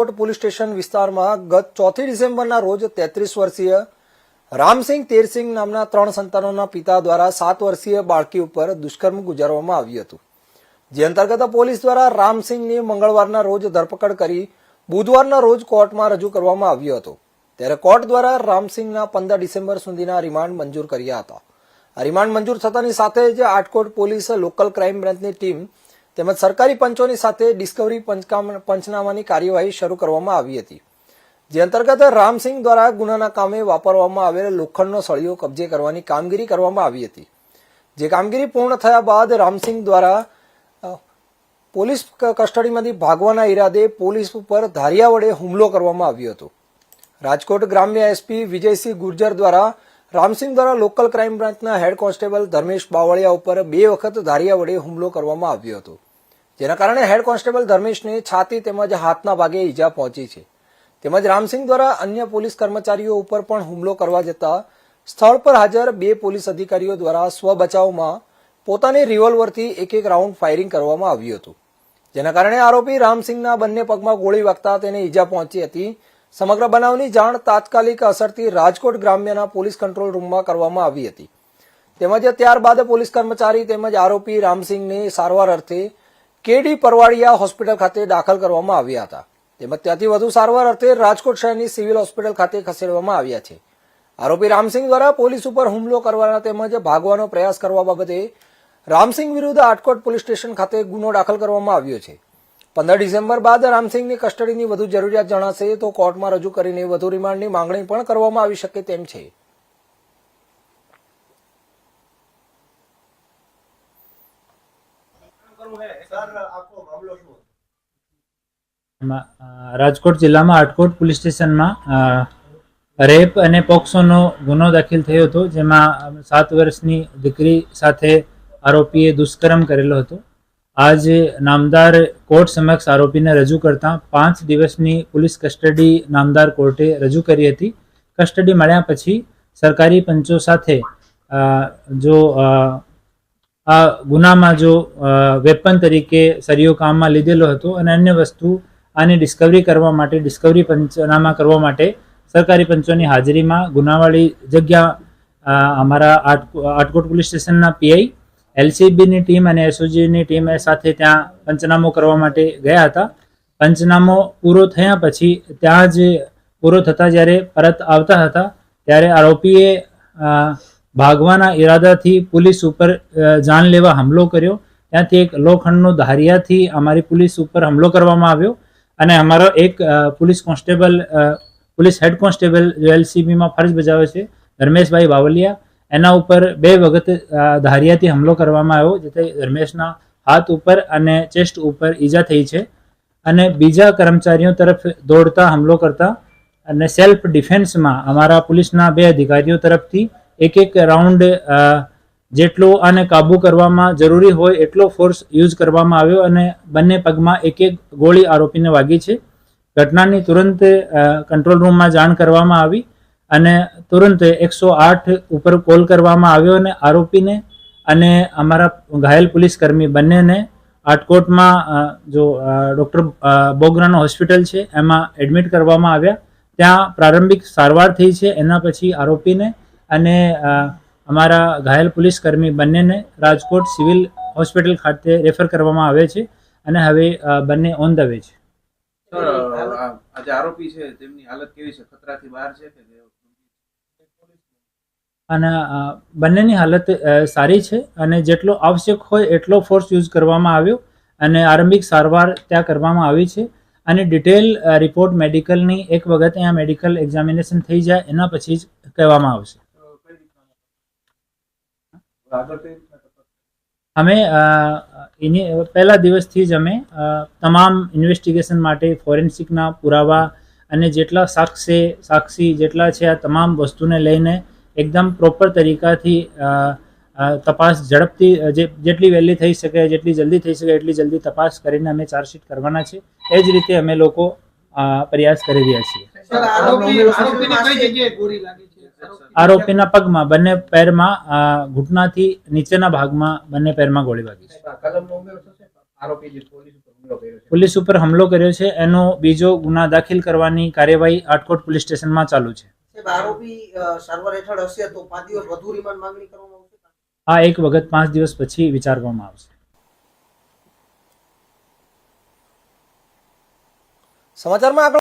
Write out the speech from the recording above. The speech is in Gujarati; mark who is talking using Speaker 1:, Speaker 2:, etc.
Speaker 1: કોટ પોલીસ સ્ટેશન વિસ્તારમાં ગત 4 ડિસેમ્બરના રોજ 33 વર્ષીય રામસિંહ તેરસિંહ નામના 3 સંતાનોના પિતા દ્વારા 7 વર્ષીય બાળકી ઉપર દુષ્કર્મ ગુજારવામાં આવ્યું હતું, જે અંતર્ગત પોલીસ દ્વારા રામસિંહની મંગળવારના રોજ ધરપકડ કરી બુધવારના રોજ કોર્ટમાં રજૂ કરવામાં આવ્યો હતો। ત્યારે કોર્ટ દ્વારા રામસિંહના 15 ડિસેમ્બર સુધીના રિમાન્ડ મંજૂર કર્યા હતા। આ રિમાન્ડ મંજૂર થતાની સાથે જ આટકોટ પોલીસ લોકલ ક્રાઇમ બ્રાન્ચની ટીમ તેમજ સરકારી પંચોની સાથે ડિસ્કવરી પંચનામાની કાર્યવાહી શરૂ કરવામાં આવી હતી, જે અંતર્ગત રામસિંહ દ્વારા ગુનાના કામે વાપરવામાં આવેલ લોખંડનો સળિયો કબજે કરવાની કામગીરી કરવામાં આવી હતી। જે કામગીરી પૂર્ણ થયા બાદ રામસિંહ દ્વારા પોલીસ કસ્ટડીમાંથી ભાગવાના ઈરાદે પોલીસ ઉપર ધારિયા વડે હુમલો કરવામાં આવ્યો હતો। રાજકોટ ગ્રામ્ય એસપી વિજયસિંહ ગુર્જર દ્વારા રામસિંહ દ્વારા લોકલ ક્રાઇમ બ્રાન્ચના હેડ કોન્સ્ટેબલ ધર્મેશ બાવળિયા ઉપર 2 વખત ધારિયા વડે હુમલો કરવામાં આવ્યો હતો, જેના કારણે હેડ કોન્સ્ટેબલ ધર્મેશને છાતી તેમજ હાથના ભાગે ઈજા પહોંચી છે। તેમજ રામસિંહ દ્વારા અન્ય પોલીસ કર્મચારીઓ ઉપર પણ હુમલો કરવા જતા સ્થળ પર હાજર 2 પોલીસ અધિકારીઓ દ્વારા સ્વ બચાવમાં પોતાની રિવોલ્વરથી એક રાઉન્ડ ફાયરિંગ કરવામાં આવ્યું હતું, જેના કારણે આરોપી રામસિંહના બંને પગમાં ગોળી વાગતા તેને ઈજા પહોંચી હતી। સમગ્ર બનાવની જાણ તાત્કાલિક અસરથી રાજકોટ ગ્રામ્યના પોલીસ કંટ્રોલ રૂમમાં કરવામાં આવી હતી, તેમજ ત્યારબાદ પોલીસ કર્મચારી તેમજ આરોપી રામસિંહને સારવાર અર્થે કેડી પરવાડિયા હોસ્પિટલ ખાતે દાખલ કરવામાં આવ્યા હતા, તેમજ ત્યાંથી વધુ સારવાર અર્થે રાજકોટ શહેરની સિવિલ હોસ્પિટલ ખાતે ખસેડવામાં આવ્યા છે। આરોપી રામસિંહ દ્વારા પોલીસ ઉપર હુમલો કરવાના તેમજ ભાગવાનો પ્રયાસ કરવા બાબતે રામસિંહ વિરુદ્ધ આટકોટ પોલીસ સ્ટેશન ખાતે ગુનો દાખલ કરવામાં આવ્યો છે। 15 ડિસેમ્બર બાદ રામસિંહની કસ્ટડીની વધુ જરૂરિયાત જણાશે તો કોર્ટમાં રજૂ કરીને વધુ રિમાન્ડની માંગણી પણ કરવામાં આવી શકે તેમ છે।
Speaker 2: રાજકોટ જિલ્લામાં આટકોટ પોલીસ સ્ટેશનમાં રેપ અને પોક્સોનો ગુનો દાખલ થયો હતો, જેમાં 7 વર્ષની દીકરી સાથે આરોપીએ દુષ્કર્મ કરેલો હતો। આજ નામદાર કોર્ટ સમક્ષ આરોપીને રજૂ કરતા 5 દિવસની પોલીસ કસ્ટડી નામદાર કોર્ટે રજૂ કરી હતી। કસ્ટડી મળ્યા પછી સરકારી પંચો સાથે આ ગુનામાં જો વેપન તરીકે સળિયો કામમાં લીધેલો હતો અને અન્ય વસ્તુ આની ડિસ્કવરી કરવા માટે ડિસ્કવરી પંચનામા કરવા માટે સરકારી પંચોની હાજરીમાં ગુનાવાળી જગ્યા અમારા આટકોટ પોલીસ સ્ટેશનના પીઆઈ એલસીબીની ટીમ અને એસઓજીની ટીમ સાથે ત્યાં પંચનામો કરવા માટે ગયા હતા। પંચનામો પૂરો થયા પછી ત્યાં જ પૂરો થતાં જ્યારે પરત આવતા હતા ત્યારે આરોપીએ ભાગવાના ઈરાદાથી પોલીસ ઉપર જાનલેવા હુમલો કર્યો। ત્યાંથી એક લોખંડનો ધારિયાથી અમારી પોલીસ ઉપર હુમલો કરવામાં આવ્યો અને અમારો એક પોલીસ હેડ કોન્સ્ટેબલ જો એલસીબીમાં ફરજ બજાવે છે ધર્મેશભાઈ બાવલિયા, એના ઉપર 2 વખત ધારિયાથી હુમલો કરવામાં આવ્યો, જેથી ધર્મેશના હાથ ઉપર અને ચેસ્ટ ઉપર ઈજા થઈ છે અને બીજા કર્મચારીઓ તરફ દોડતા હુમલો કરતા અને સેલ્ફ ડિફેન્સમાં અમારા પોલીસના 2 અધિકારીઓ તરફથી એક રાઉન્ડ જેટલો આને કાબુ કરવામાં જરૂરી હોય એટલો ફોર્સ યુઝ કરવામાં આવ્યો અને બંને પગમાં એક ગોળી આરોપીને વાગી છે। ઘટનાની તુરંત કંટ્રોલ રૂમમાં જાણ કરવામાં આવી અને તુરંત 108 ઉપર કોલ કરવામાં આવ્યો અને આરોપીને અને અમારા ઘાયલ પોલીસકર્મી બંનેને આટકોટમાં જો ડૉક્ટર બોગરાનો હોસ્પિટલ છે એમાં એડમિટ કરવામાં આવ્યા। ત્યાં પ્રારંભિક સારવાર થઈ છે, એના પછી આરોપીને અને અમારા ઘાયલ પોલીસકર્મી બંનેને રાજકોટ સિવિલ હોસ્પિટલ ખાતે રેફર કરવામાં આવે છે અને હવે બંને ઓન ધ વે છે।
Speaker 3: આરોપી છે તેમની હાલત કેવી છે? ખતરાથી બહાર છે કે?
Speaker 2: અને બંનેની હાલત સારી છે અને જેટલો આવશ્યક હોય એટલો ફોર્સ યુઝ કરવામાં આવ્યો અને આરંભિક સારવાર ત્યાં કરવામાં આવી છે અને ડિટેલ રિપોર્ટ મેડિકલની એક વખત અહીંયા મેડિકલ એક્ઝામિનેશન થઈ જાય એના પછી જ કહેવામાં આવશે। અમે પહેલા દિવસથી જ અમે તમામ ઇન્વેસ્ટિગેશન માટે ફોરેન્સિકના પુરાવા અને જેટલા સાક્ષી જેટલા છે આ તમામ વસ્તુને લઈને એકદમ પ્રોપર તરીકાથી તપાસ ઝડપથી જેટલી વહેલી થઈ શકે, જેટલી જલ્દી થઈ શકે એટલી જલ્દી તપાસ કરીને અમે ચાર્જશીટ કરવાના છે। એ જ રીતે અમે લોકો પ્રયાસ કરી રહ્યા છીએ। આરોપીના પગમાં, બંને પેરમાં, ઘૂંટણાથી નીચેના ભાગમાં બંને પેરમાં ગોળી વાગી છે।
Speaker 3: હુમલો કર્યો છે?
Speaker 2: પોલીસ ઉપર હુમલો કર્યો છે એનો બીજો ગુના દાખલ કરવાની કાર્યવાહી આટકોટ પોલીસ સ્ટેશનમાં ચાલુ છે.
Speaker 4: સાહેબ, આરોપી સારવાર હેઠળ હશે તો 5 દિવસ વધુ રિમાન્ડ માંગણી કરવામાં આવશે.
Speaker 2: આ એક વખત 5 દિવસ પછી વિચારવામાં આવશે.
Speaker 1: સમાચારમાં આગળ